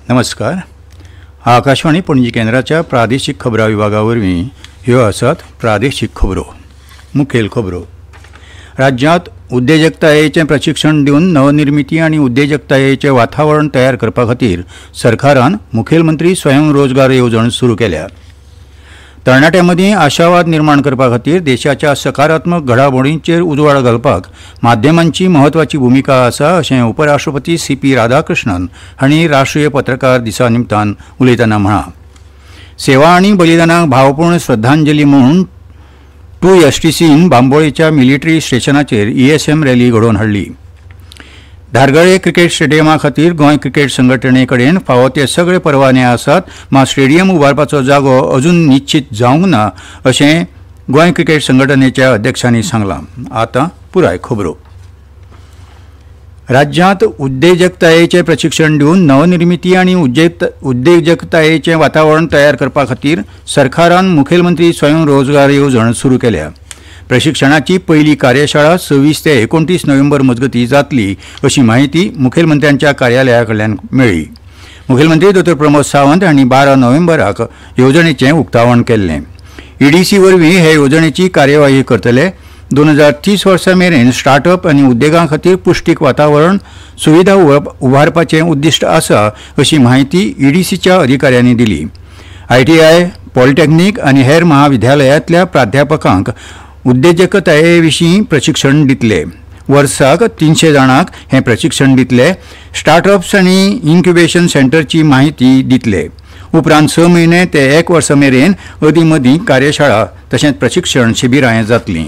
नमस्कार. आकाशवाणी पणजी केंद्राच्या प्रादेशीक खबरां विभागावरवीं ह्यो आसात प्रादेशीक खबरो. मुखेल खबरो. राज्यांत उद्देजकतायेचें प्रशिक्षण दिवन नवनिर्मिती आनी उद्देजकतायेचें वातावरण तयार करपा खातीर सरकारान मुखेलमंत्री स्वयंरोजगार येवजण सुरू केल्या. तरणाट्यां मदीं आशावाद निर्माण करपा खातीर देशाच्या सकारात्मक घडामोडींचेर उजवाड घालपाक माध्यमांची म्हत्वाची भुमिका आसा अशें उपराष्ट्रपती सी.पी. राधाकृष्णन हांणी राष्ट्रीय पत्रकार दिसा निमतान उलयतना म्हळां. सेवा आनी बलिदानाक भावपूर्ण श्रद्धांजली म्हणून 2STCन बांबोळेच्या मिलिटरी स्टेशनाचेर ESM रॅली घडोवन हाडली. धारगळे क्रिकेट स्टेडियमा खातीर गोंय क्रिकेट संघटणे कडेन फावो ते सगळे परवाने आसात, मात स्टेडियम उबारपाचो जागो अजून निश्चित जावंक ना अशें गोंय क्रिकेट संघटनेच्या अध्यक्षांनी सांगलां. आतां पुराय खबरो. राज्यांत उद्देजकतायेचें प्रशिक्षण दिवन नवनिर्मिती आनी उद्देजकतायेचें वातावरण तयार करपा खातीर सरकारान मुखेलमंत्री स्वयंरोजगार येवजण सुरू केल्या. प्रशिक्षणाची पयली कार्यशाळा 26 ते 29 नोव्हेंबर मजगतीं जातली अशी माहिती मुखेलमंत्र्यांच्या कार्यालया कडल्यान मेळ्ळी. मुखेलमंत्री डॉ. प्रमोद सावंत हांणी 12 नोव्हेंबराक येवजणेचें उक्तावण केल्लें. EDC वरवीं हे येवजणेची कार्यवाही करतले. 2030 वर्सा मेरेन स्टार्टअप आनी उद्देगां खातीर पुश्टीक वातावरण सुविधा उबारपाचें उद्दिश्ट आसा अशी माहिती EDCच्या अधिकाऱ्यांनी दिली. ITI, पॉलिटॅक्नीक आनी हेर महाविद्यालयांतल्या प्राध्यापकांक उद्देजकताये विशीं प्रशिक्षण दितले. वर्साक 300 जाणांक हें प्रशिक्षण दितले. स्टार्टअप्स आनी इन्क्युबेशन सेंटरची माहिती दितले. उपरांत 6 म्हयने ते 1 वर्स मेरेन अदीं कार्यशाळा तशेंच प्रशिक्षण शिबिरां जातलीं.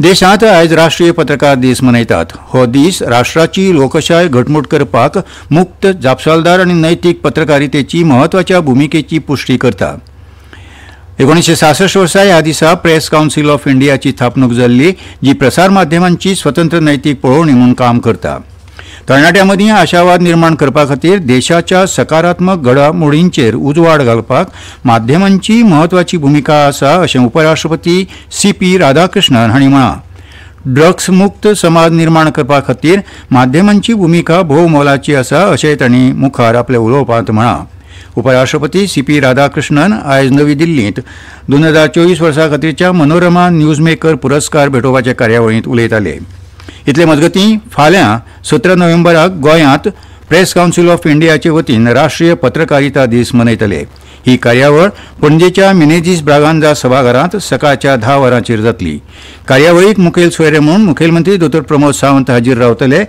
देशांत आयज राष्ट्रीय पत्रकार दीस मनयतात. हो दीस राष्ट्राची लोकशाय घटमूट करपाक मुक्त, जापसालदार आनी नैतीक पत्रकारितेची म्हत्वाच्या भुमिकेची पुष्टी करता. 1966 वर्सा ह्या दिसा प्रेस कावन्सील ऑफ इंडियाची स्थापणूक जाल्ली, जी प्रसार माध्यमांची स्वतंत्र नैतीक पळोवणी म्हणून काम करता. तरणाट्यां मदीं आशावाद निर्माण करपा खातीर देशाच्या सकारात्मक घडामोडींचेर उजवाड घालपाक माध्यमांची म्हत्वाची भुमिका आसा अशें उपराष्ट्रपती सी.पी. राधाकृष्णन हांणी म्हळां. ड्रग्स मुक्त समाज निर्माण करपा खातीर माध्यमांची भुमिका भोव मोलाची आसा अशें तांणी मुखार आपल्या उलोवपांत म्हळां. उपराष्ट्रपती सी.पी. राधाकृष्णन आयज नवी दिल्लींत 2024 वर्सा खातीरच्या मनोरमा न्यूज मेकर पुरस्कार भेटोवपाचे कार्यावळींत उलयताले. इतले मजगतीं फाल्यां 17 नोव्हेंबराक गोंयांत प्रेस कावन्सील ऑफ इंडियाचे वतीन राष्ट्रीय पत्रकारिता दीस मनयतले. ही कार्यावळ पणजेच्या मिनेझीस ब्रागांझा सभाघरांत सकाळच्या 10 वरांचेर जातली. कार्यावळीक मुखेल सोयरे म्हणून मुखेलमंत्री डॉ. प्रमोद सावंत हाजीर रावतले,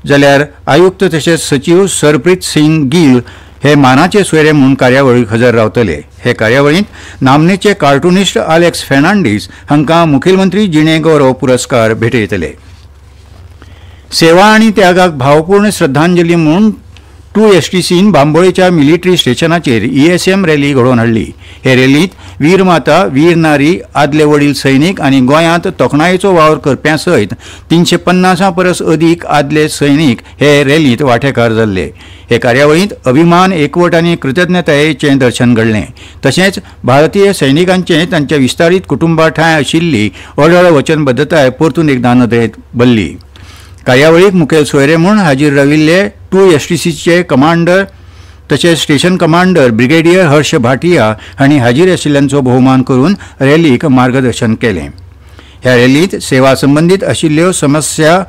जाल्यार आयुक्त तशेंच सचीव सरप्रीत सिंग गिल हे मानाचे सोयरे म्हणून कार्यावळीक हजर रावतले. हे कार्यावळींत नामनेचे कार्टुनिस्ट आलेक्स फेर्नांडीस हांकां मुखेलमंत्री जिणे गौरव पुरस्कार भेटयतले. सेवा आनी त्यागाक भावपूर्ण श्रद्धांजली म्हणून 2STCन बांबोळेच्या मिलिटरी स्टेशनाचेर ESM रॅली घडोवन हाडली. हे रॅलींत वीर माता, वीर नारी, आदले वडील सैनीक आनी गोंयांत तोखणायेचो वावर करप्यां सयत 350 परस अदीक आदले सैनीक हे रॅलींत वांटेकार जाल्ले. हे कार्यावळींत अभिमान, एकवट आनी कृतज्ञतायेचें दर्शन घडलें. तशेंच भारतीय सैनिकांचें तांच्या विस्तारीत कुटुंबा ठाय आशिल्ली अढळ वचनबद्धताय परतून एकदां नदरेंत भरली. कार्यावळीक मुखेल सोयरे म्हूण हाजीर राविल्ले 2STCचे कमांडर तशेंच station commander brigadier Harsh Bhatia हांणी हाजीर आशिल्ल्यांचो भोवमान करून रॅलीक मार्गदर्शन केलें. ह्या रॅलींत सेवा संबंदीत आशिल्ल्यो समस्या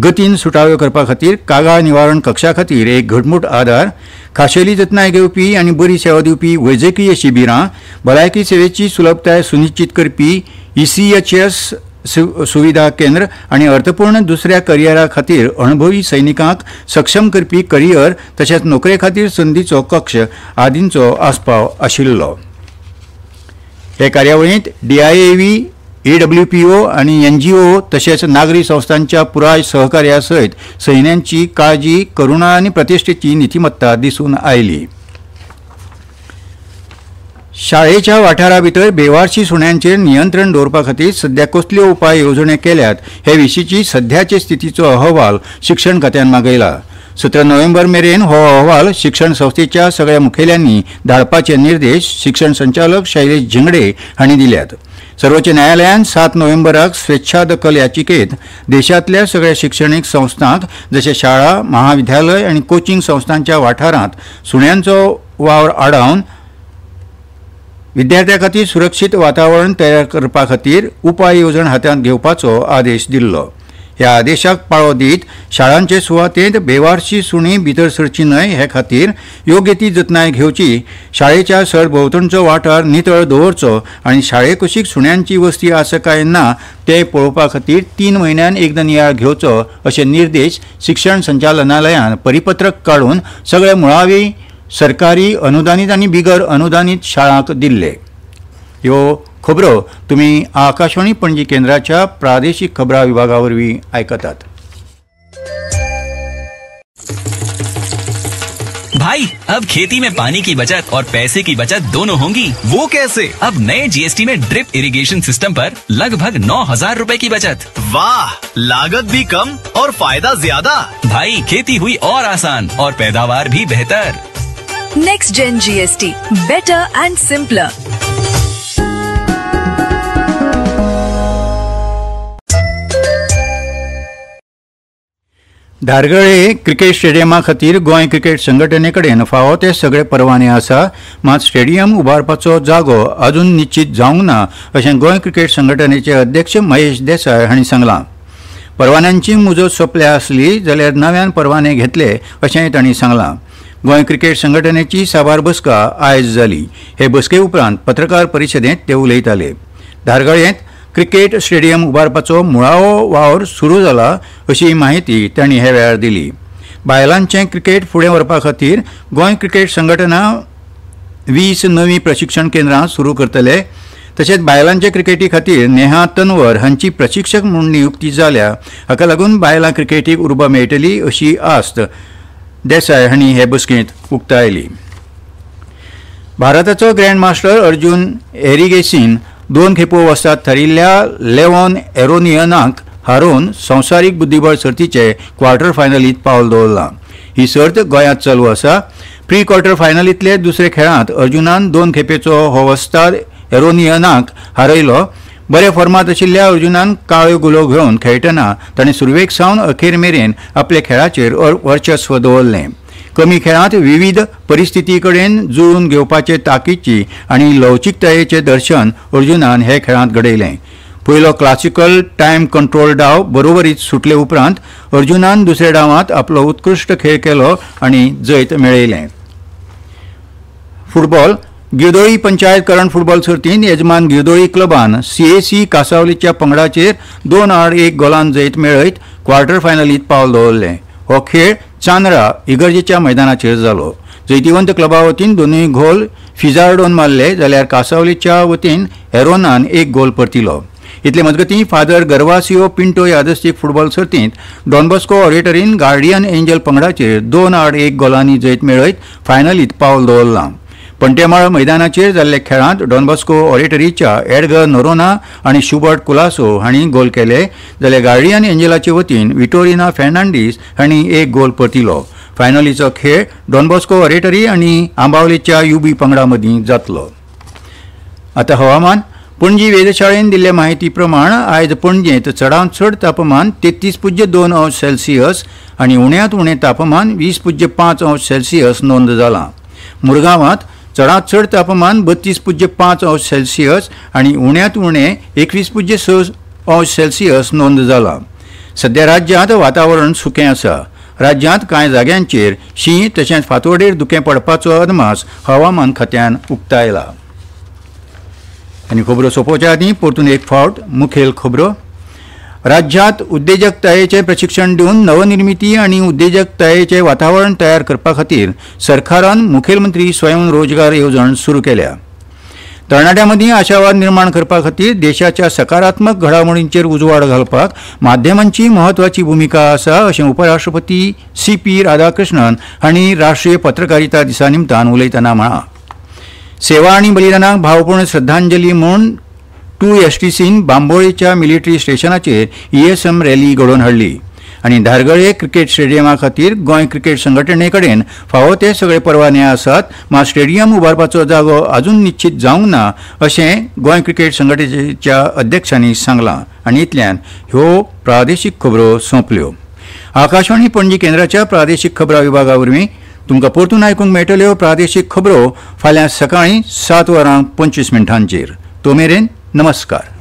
गतीन सुटाव्यो करपा खातीर कागाळ निवारण कक्षा खातीर एक घटमूट आदार, खाशेली जतनाय घेवपी आनी बरी सेवा दिवपी वैजकीय शिबिरां, भलायकी सेवेची सुलभताय सुनिश्चित करपी ECHS सुविधा केंद्र आनी अर्थपूर्ण दुसऱ्या करियरा खातीर अणभवी सैनिकांक सक्षम करपी करियर तशेंच नोकरे खातीर संदीचो कक्ष आदींचो आस्पाव आशिल्लो. हे कार्यावळींत DIAV, AWPO आनी NGO तशेंच नागरी संस्थांच्या पुराय सहकार्या सयत सैन्यांची काळजी, करुणा आनी प्रतिश्ठेची नितिमत्ता दिसून आयली. शाळेच्या वाठारा भितर बेवारशी सुण्यांचेर नियंत्रण दवरपा खातीर सध्या कसल्यो उपाय येवजण्यो केल्यात हे विशींची सध्याचे स्थितीचो अहवाल शिक्षण खात्यान मागयला. 17 नोव्हेंबर मेरेन हो अहवाल शिक्षण संस्थेच्या सगळ्या मुखेल्यांनी धाडपाचे निर्देश शिक्षण संचालक शैलेश झिंगडे हांणी दिल्यात. सर्वोच्च न्यायालयान 7 नोव्हेंबराक स्वेच्छा दखल याचिकेत देशांतल्या सगळ्या शिक्षणीक संस्थांक जशे शाळा, महाविद्यालय आनी कोचिंग संस्थांच्या वाठारांत सुण्यांचो वावर आडावन विद्यार्थ्यां खातीर सुरक्षीत वातावरण तयार करपा खातीर उपाय येवजण हातांत घेवपाचो आदेश दिल्लो. ह्या आदेशाक पाळो दीत शाळांचे सुवातेंत बेवारशी सुणी भितर सरची न्हय हे खातीर योग्य ती जतनाय घेवची, शाळेच्या सरभोंवतणचो वाठार नितळ दवरचो आनी शाळे कुशीक सुण्यांची वस्ती आसा काय ना ते पळोवपा खातीर 3 म्हयन्यान एकदां नियाळ घेवचो अशे निर्देश शिक्षण संचालनालयान परिपत्रक काडून सगळे मुळावी सरकारी, अनुदानीत आनी बिगर अनुदानीत शाळांक दिल्ले. ह्यो खबरो तुम्ही आकाशवाणी पणजी केंद्राच्या प्रादेशीक खबरां विभागावरवीं आयकतात. भाई अब खेती में पानी की बचत और पैसे की बचत दोनों होंगी. वो कैसे? अब नए जीएसटी में ड्रिप इरिगेशन सिस्टम पर लगभग 9,000 रुपए की बचत. वाह, लागत भी कम और फायदा ज्यादा. भाई खेती हुई और आसान और पैदावार भी बेहतर. Next gen GST, better and simpler. धारगळे क्रिकेट स्टेडियमा खातीर गोंय क्रिकेट संघटने कडेन फावो ते सगळे परवाने आसा, मात स्टेडियम उबारपाचो जागो अजून निश्चित जावंक ना अशें गोंय क्रिकेट संघटनेचे अध्यक्ष महेश देसाय हांणी सांगलां. परवान्यांची मुजत सोंपल्या आसली जाल्यार नव्यान परवाने घेतले अशेंय तांणी सांगलां. गोंय क्रिकेट संघटनेची साबार बसका आयज जाली. हे बसके उपरांत पत्रकार परिशदेंत ते उलयताले. धारगळ्येंत क्रिकेट स्टेडियम उबारपाचो मुळावो वावर सुरू जाला अशी माहिती तांणी हे वेळार दिली. बायलांचें क्रिकेट फुडें व्हरपा खातीर गोंय क्रिकेट संघटना 20 नवीं प्रशिक्षण केंद्रां सुरू करतले. तशेंच बायलांचे क्रिकेटी खातीर नेहा तन्वर हांची प्रशिक्षक म्हूण नियुक्ती जाल्या. हाका लागून बायलां क्रिकेटीक उर्बा मेळटली अशी आस्त देसाय हांणी हे बसकेंत उक्तायली. भारताचो ग्रँड मास्टर अर्जुन एरिगेसीन 2 खेपो वस्ताद थारिल्ल्या लेवॉन एरोनियनाक हारोवन संवसारीक बुद्धीबळ सर्तीचे क्वार्टर फायनलींत पावल दवरलां. ही सर्त गोंयांत चालू आसा. प्री क्वार्टर फायनलींतले दुसरे खेळांत अर्जुनान 2 खेपेचो हो वस्ताद एरोनियनाक हारयलो. बरे फॉर्मांत आशिल्ल्या अर्जुनान काळ्यो गुलो घेवन खेळटना ताणें सुरवेक सावन अखेर मेरेन आपले खेळाचेर वर्चस्व दवरलें. कमी खेळांत विविध परिस्थिती कडेन जुळून घेवपाचे ताकीदची आनी लवचीकतायेचें दर्शन अर्जुनान हे खेळांत घडयलें. पयलो क्लासिकल टायम कंट्रोल डाव बरोबरीत सुटले उपरांत अर्जुनान दुसऱ्या डावांत आपलो उत्कृश्ट खेळ केलो आनी जैत मेळयलें. फुटबॉल गिरदोळी पंचायत करंड फुटबॉल सर्तींत येजमान गिरदोळी क्लबान CAC कासावलीच्या पंगडाचेर 2-1 गोलान जैत मेळयत क्वार्टर फायनलींत पावल दवरलें. हो खेळ चांद्रा इगर्जेच्या मैदानाचेर जालो. जैतिवंत क्लबा वतीन दोनूय गोल फिजार्डोन मारले जाल्यार कासावलीच्या वतीन एरोनान 1 गोल परतिलो. इतले मजगतीं फादर गर्वासियो पिंटो यादस्तीक फुटबॉल सर्तींत डॉनबॉस्को ऑडिटरीन गार्डियन एंजल पंगडाचेर 2-1 गोलांनी जैत मेळयत फायनलींत पावल दवरलां. पंटेमाळ मैदानाचेर जाल्ल्या खेळांत डॉनबॉस्को ऑडिटरीच्या एडगर नोरोना आनी शुबर्ट कुलासो हांणी गोल केले जाल्यार गार्डियन एंजलाचे वतीन विटोरिना फेर्नांडीस हांणी 1 गोल परतिलो. फायनलीचो खेळ डॉनबॉस्को ऑडिटरी आनी आंबावलेच्या UB पंगडा मदीं जातलो. आतां हवामान. पणजी वेधशाळेन दिल्ले म्हायती प्रमाण आयज पणजेंत चडांत चड तापमान 33.2 अंश सेल्सियस आनी उण्यांत उणें तापमान 20.5 अंश सेल्सियस नोंद जालां. मुरगांवांत चडांत चड तापमान 32.5 अंश सेल्सियस आनी उण्यांत उणें 21.6 अंश सेल्सियस नोंद जालां. सध्या राज्यांत वातावरण सुकें आसा. राज्यांत कांय जाग्यांचेर शीं तशेंच फांतोडेर दुखें पडपाचो अदमास हवामान खात्यान उक्तायला. आनी खबरो सोंपोवच्या आदीं परतून एक फावट मुखेल खबरो. राज्यांत उद्देजकतायेचें प्रशिक्षण दिवन नवनिर्मिती आनी उद्देजकतायेचें वातावरण तयार करपा खातीर सरकारान मुखेलमंत्री स्वयं रोजगार येवजण सुरू केल्या. तरणाट्यां मदीं आशावाद निर्माण करपा खातीर देशाच्या सकारात्मक घडामोडींचेर उजवाड घालपाक माध्यमांची म्हत्वाची भुमिका आसा अशें उपराष्ट्रपती CP राधाकृष्णन हांणी राष्ट्रीय पत्रकारिता दिसा निमतान उलयतना म्हळां. सेवा आनी बलिदानाक भावपूर्ण श्रद्धांजली म्हूण 2STCन बांबोळेच्या मिलिटरी स्टेशनाचेर ESM रॅली घडोवन हाडली. आनी धारगळे क्रिकेट स्टेडियमा खातीर गोंय क्रिकेट संघटणे कडेन फावो ते सगळे परवाने आसात, मात स्टेडियम उबारपाचो जागो अजून निश्चित जावंक ना अशें गोंय क्रिकेट संघटनेच्या अध्यक्षांनी सांगलां. आनी इतल्यान ह्यो प्रादेशीक खबरो सोंपल्यो. आकाशवाणी पणजी केंद्राच्या प्रादेशीक खबरां विभागा वरवीं तुमकां परतून आयकूंक मेळटल्यो प्रादेशीक खबरो फाल्यां सकाळीं 7:25 तो मेरेन नमस्कार.